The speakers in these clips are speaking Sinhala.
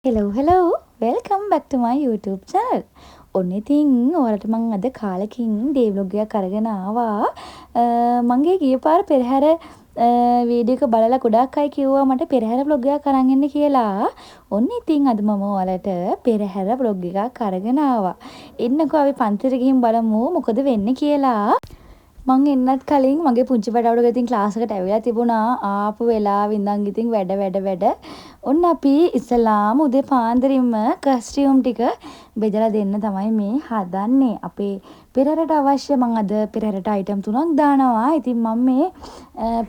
hello welcome back to my YouTube channel. ඔන්න ඉතින් ඔයාලට මම අද කාලෙකින් ඩේ ව්ලොග් එකක් අරගෙන ආවා. මගේ ගිය පාර පෙරහැර වීඩියෝ එක බලලා ගොඩක් අය කිව්වා මට පෙරහැර ව්ලොග් එකක් අරන් එන්න කියලා. ඔන්න ඉතින් අද මම ඔයාලට පෙරහැර ව්ලොග් එකක් අරගෙන ආවා. එන්නකෝ අපි පන්තිට ගිහින් බලමු මොකද වෙන්නේ කියලා. මං එන්නත් කලින් මගේ පුංචි බඩවඩ ඉතින් ක්ලාස් එකට ඇවිල්ලා තිබුණා. ආපු වෙලාවෙ ඉඳන් ඉතින් වැඩ. ඔන්න අපි ඉස්සලාම උදේ පාන්දරින්ම කස්ටියුම් ටික බෙදලා දෙන්න තමයි මේ හදන්නේ. අපේ පෙරහැරට අවශ්‍ය මං අද පෙරහැරට අයිටම් 3ක් දානවා. ඉතින් මම මේ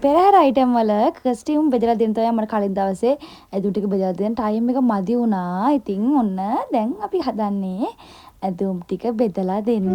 පෙරහැර අයිටම් වල කස්ටියුම් බෙදලා දෙන්න තමයි මට කලින් දවසේ ඇඳුම් ටික බෙදලා දෙන්න ටයිම් එක මදි වුණා. ඉතින් ඔන්න දැන් අපි හදන්නේ ඇඳුම් ටික බෙදලා දෙන්න.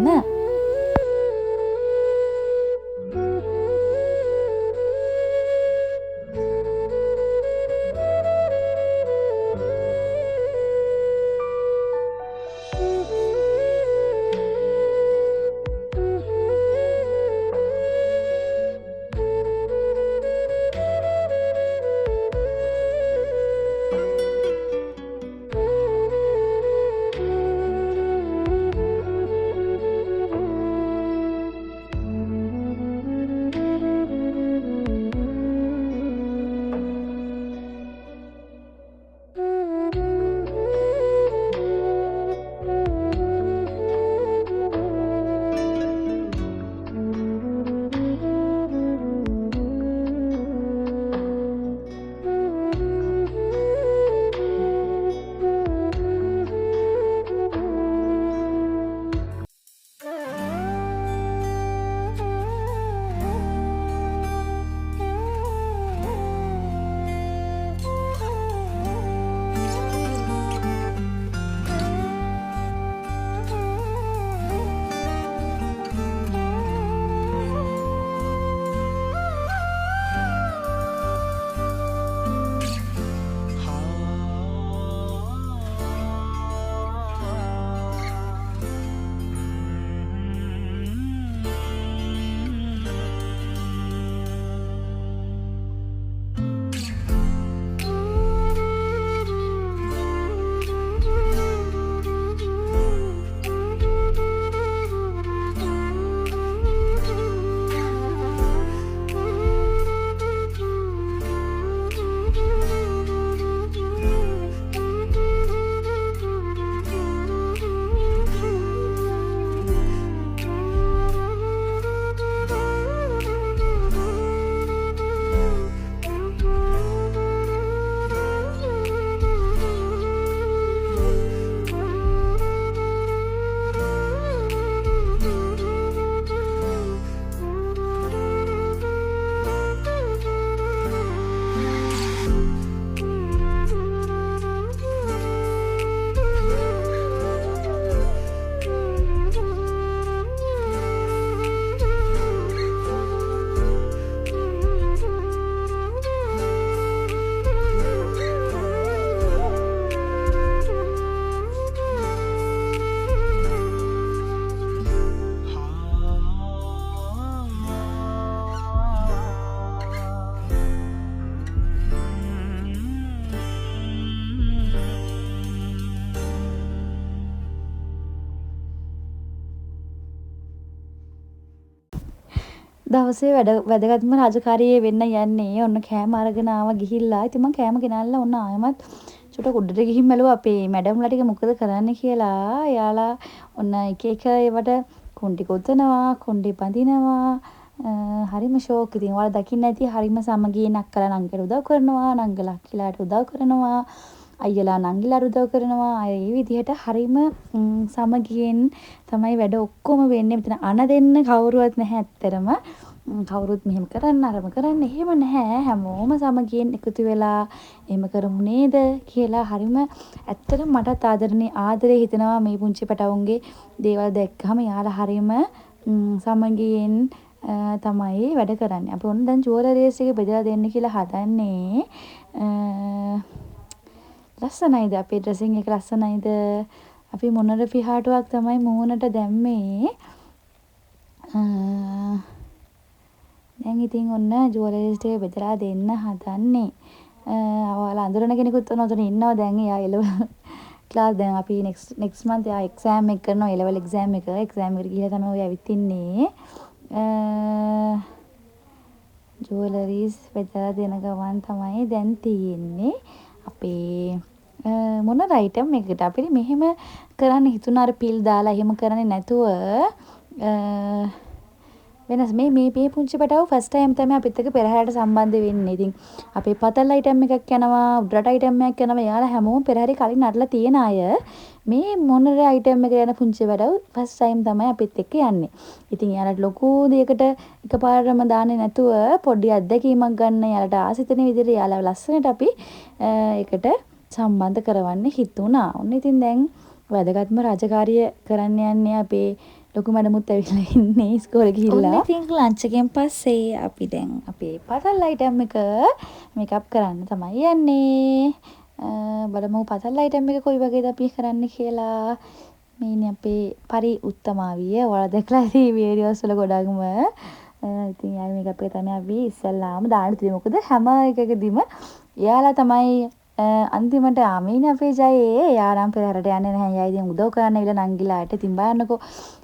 දවසේ වැදගත්ම රාජකාරියේ වෙන්න යන්නේ. ඔන්න කෑම අරගෙන ආවා ගිහිල්ලා. ඉතින් මම කෑම ගෙනල්ලා ඔන්න ආයමත් චුට්ටක් උඩට ගිහින් බැලුවා අපේ මැඩම්ලා ටික මොකද කරන්න කියලා. එයාලා ඔන්න එක ඒවට කුණ්ටි කොතනවා, කුණ්ටි බඳිනවා. හරිම ෂෝක්. ඉතින් ඔයාලා දකින්න ඇති හරිම සමගියෙන් අක්කලා නංගිට උදව් කරනවා, නංගලා අක්කිලාට උදව් කරනවා, අයියලා නංගිලාට උදව් කරනවා. ඒ විදිහට හරිම සමගියෙන් තමයි වැඩ ඔක්කොම වෙන්නේ. මෙතන අන දෙන්න කවුරුවත් නැහැ ඇත්තරම. කවුරුත් මෙහෙම කරන්න අරම කරන්න එහෙම නැහැ. හැමෝම සමගියෙන් එකතු වෙලා එහෙම කරමු නේද කියලා හරිම ඇත්තටම මටත් ආදරේ හිතෙනවා මේ පුංචි පැටවුන්ගේ දේවල් දැක්කම. යාලා හරිම සමගියෙන් තමයි වැඩ කරන්නේ. අපි ඔන්න දැන් ජුවලරිස් එක බෙදලා දෙන්න කියලා හදන්නේ. ලස්සනයිද අපේ ඩ්‍රෙසින් එක ලස්සනයිද? අපි මොනර පිහාටුවක් තමයි මූණට දැම්මේ. දැන් ඉතින් ඔන්න ජුවලරිස් ටික බෙදලා දෙන්න හදන්නේ. ඔයාලා අඳුරන කෙනෙකුත් ඔන්න ඔතන ඉන්නවා දැන්. එයා ක්ලාස් දැන් අපි next month එක්සෑම් එක කරනවා A level එක්සෑම් එක ගිහලා තමයි ඔය ඇවිත් ඉන්නේ. ජුවලරීස් බෙදලා දෙන ගමන් තමයි දැන් තියෙන්නේ. අපේ මොන රයිටම් එකකට අපිට මෙහෙම කරන්න හිතුණා අර පිල් දාලා එහෙම කරන්නේ නැතුව වෙනස් මේ පුංචි පැටව ෆස්ට් ටයිම් තමයි අපිත් එක්ක පෙරහැරට සම්බන්ධ වෙන්නේ. ඉතින් අපේ පතල් අයිටම් එකක් යනවා, උඩරට අයිටම් එකක් යනවා. යාලා හැමෝම පෙරහැරේ කලින් නටලා තියෙන අය මේ මොනර අයිටම් එක යන පුංචි පැටව ෆස්ට් ටයිම් තමයි අපිත් එක්ක යන්නේ. ඉතින් යාලට ලොකු දෙයකට එකපාරටම දාන්නේ නැතුව පොඩි අත්දැකීමක් ගන්න යාලට ආසිතන විදිහට යාලව ලස්සනට අපි ඒකට සම්බන්ධ කරවන්න හිතුණා. ඔන්න ඉතින් දැන් වැදගත්ම රාජකාරිය කරන්න යන්නේ අපේ ලොකු මඩමුත් ඇවිල්ලා ඉන්නේ ඉස්කෝලේ ගිහිල්ලා. ඔන්න ඉතින් ලන්ච් එකෙන් පස්සේ අපි දැන් අපේ පතල් අයිටම් එක මේකප් කරන්න තමයි යන්නේ. බලමු පතල් අයිටම් එක කොයි වගේද අපි කරන්න කියලා. මේනේ අපේ පරි උත්තමාවිය. ඔයාලා දැක්ලා ඇති වීඩියෝස් වල ගොඩක්ම. ඉතින් යාළුවා මේකප් එක තමයි අපි ඉස්සල්ලාම දාන්න තියෙන්නේ. මොකද හැම එකකදීම එයාලා තමයි අන්තිමට ආමීනේ අපේ ජයේ. යාරම් පෙරහැරට යන්නේ නැහැ. යා ඉතින් උදව් කරන්න ඉල නංගිලාට. ඉතින් බලන්නකෝ.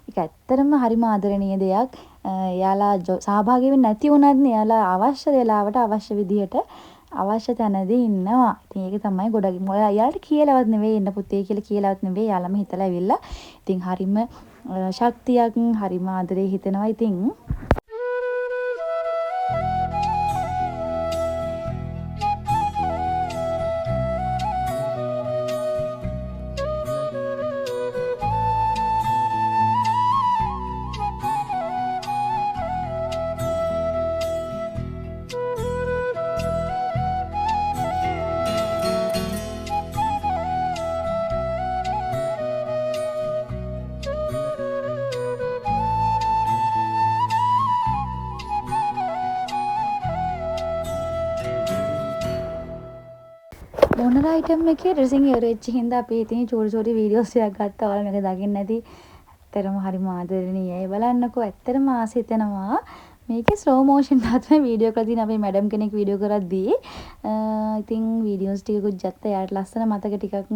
ඒක ඇත්තටම හරිම ආදරණීය දෙයක්. එයාලා සහභාගී වෙන්නේ නැති වුණත් එයාලා අවශ්‍ය වෙලාවට අවශ්‍ය විදිහට අවශ්‍ය තැනදී ඉන්නවා. ඉතින් ඒක තමයි ගොඩක් එයාලට කියලාවත් නෙවෙයි ඉන්න පුතේ කියලා කියලාවත් නෙවෙයි. යාළම හිතලා ඇවිල්ලා. ඉතින් හරිම ශක්තියක් හරිම ආදරේ හිතෙනවා. ඉතින් මොනර අයිටම් එකේ ඩ්‍රෙසින් ඉවර වෙච්ච හින්දා අපි ඉතින් චූටි වීඩියෝස් එකක් ගත්තා. ඔයාලා මේක දකින්න නැති. ඇත්තටම හරිම ආදරණීයයි. බලන්නකෝ ඇත්තටම ආස හිතෙනවා. මේකේ ස්ලෝ මෝෂන් දාත් මේ වීඩියෝ කරලා තියෙන අපේ මැඩම් කෙනෙක් වීඩියෝ කරද්දී ඉතින් වීඩියෝස් ටිකකුත් ගත්තා. යාට ලස්සන මතක ටිකක්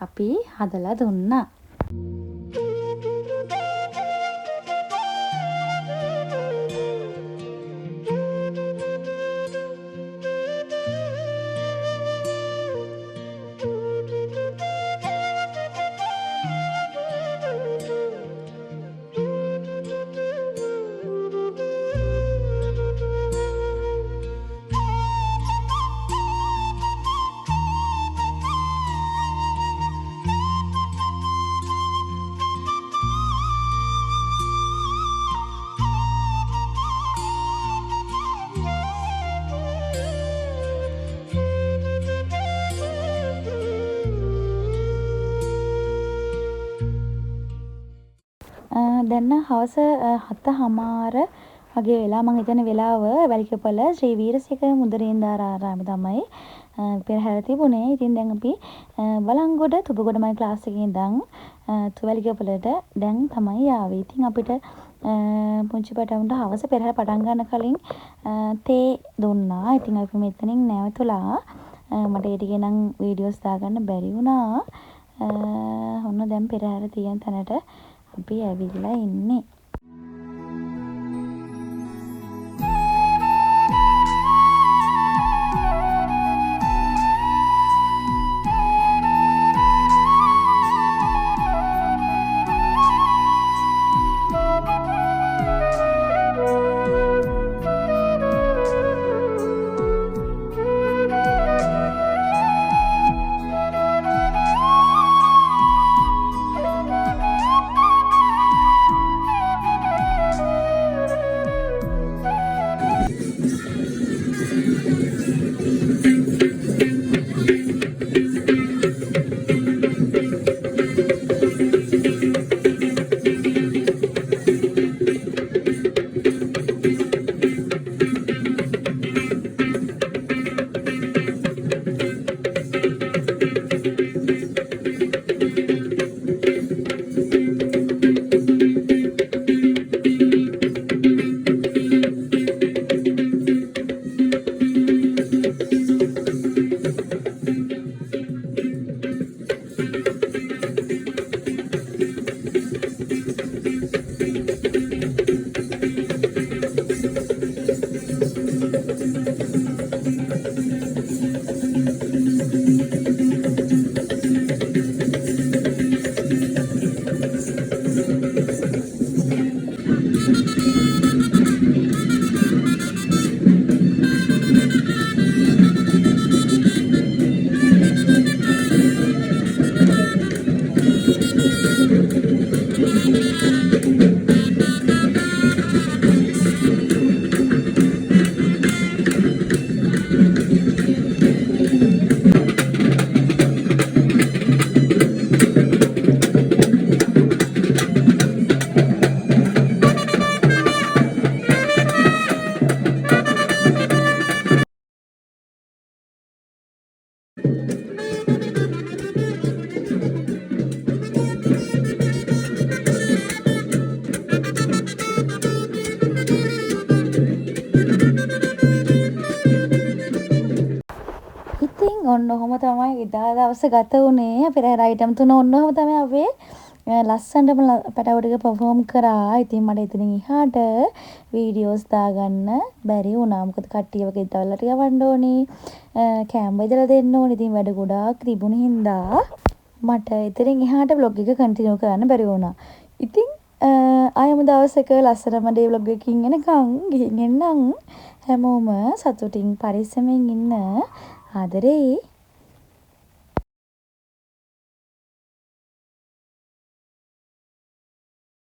අපි හදලා දුන්නා. දැන් හවස 7:00 වගේ වෙලා මම හිතන වෙලාව වැලිකපල ශ්‍රී වීරසේකර මුදරේන්දාරාරාමේ තමයි පෙරහැර තිබුණේ. ඉතින් දැන් අපි බලංගොඩ තුබගොඩමයි ක්ලාස් එකේ ඉඳන් වැලිකපලට දැන් තමයි ආවේ. ඉතින් අපිට පුංචි පැටවුන්ට හවස පෙරහැර පටන් ගන්න කලින් තේ දුන්නා. ඉතින් අපි මෙතනින් නැවතුලා මට ඒ ටිකේ නම් වීඩියෝස් දාගන්න බැරි වුණා. ඔන්න දැන් පෙරහැර තියෙන තැනට අපි ඇවිල්ලා ඉන්නේ. ඔන්න ඔහොම තමයි එදා දවස ගත වුණේ. අපේ රැ අයිටම් තුන ඔන්න ඔහොම තමයි අපි ලස්සනටම පැටව ටික පර්ෆෝම් කරා. ඉතින් මට එතනින් එහාට වීඩියෝස් දාගන්න බැරි වුණා. මොකද කට්ටියව ගෙදරට යවන්න ඕනේ. කෑම බෙදලා දෙන්න ඕනේ. ඉතින් වැඩ ගොඩාක් තිබුණ හින්දා මට එතනින් එහාට vlog එක කන්ටිනියු කරන්න බැරි වුණා. ඉතින් ආයෙම දවසක ලස්සනම ඩේ vlog එකකින් එනකන් ගිහින් එන්නම්. හැමෝම සතුටින් පරිස්සමෙන් ඉන්න. ආදරේ.